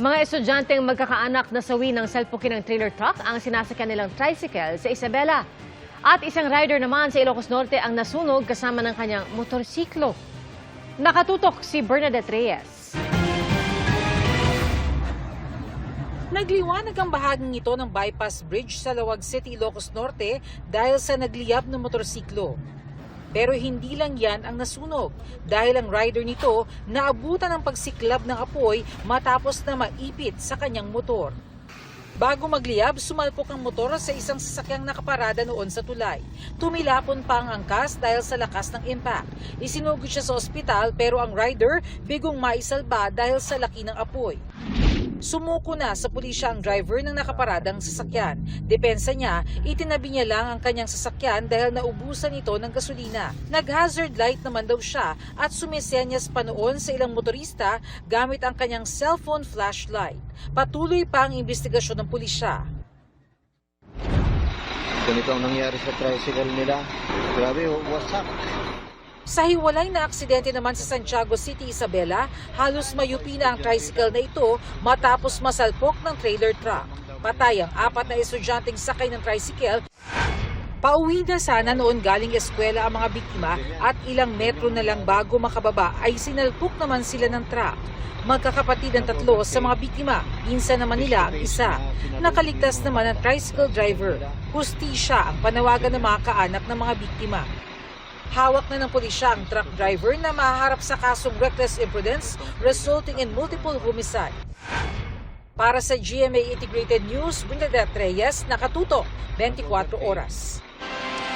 Mga estudyanteng magkakaanak na sawi ng salpukin ng trailer truck ang sinasakyan nilang tricycle sa Isabela. At isang rider naman sa Ilocos Norte ang nasunog kasama ng kanyang motorsiklo. Nakatutok si Bernadette Reyes. Nagliwanag ang bahaging ito ng bypass bridge sa Lawag City, Ilocos Norte dahil sa nagliyab ng motorsiklo. Pero hindi lang yan ang nasunog dahil ang rider nito naabutan ng pagsiklab ng apoy matapos na maipit sa kanyang motor. Bago magliyab, sumalpok ang motor sa isang sasakyang nakaparada noon sa tulay. Tumilapon pa ang angkas dahil sa lakas ng impact. Isinugod siya sa ospital pero ang rider bigong maisalba dahil sa laki ng apoy. Sumuko na sa pulisya ang driver ng nakaparadang sasakyan. Depensa niya, itinabi niya lang ang kanyang sasakyan dahil naubusan ito ng gasolina. Nag-hazard light naman daw siya at sumisenyas pa noon sa ilang motorista gamit ang kanyang cellphone flashlight. Patuloy pa ang investigasyon ng pulisya. Ganito ang nangyari sa tricycle nila. Grabe, wasak. Sa hiwalay na aksidente naman sa Santiago City, Isabela, halos mayupi na ang tricycle na ito matapos masalpok ng trailer truck. Patay ang 4 na estudyanteng sakay ng tricycle. Pauwi na sana noon galing eskwela ang mga biktima at ilang metro na lang bago makababa ay sinalpok naman sila ng truck. Magkakapatid ang 3 sa mga biktima, minsan naman nila ang isa. Nakaligtas naman ang tricycle driver. Hustisya ang panawagan ng mga kaanak ng mga biktima. Hawak na ng pulisya ang truck driver na mahaharap sa kasong reckless imprudence resulting in multiple homicide. Para sa GMA Integrated News, Bernadette Reyes, nakatutok 24 oras.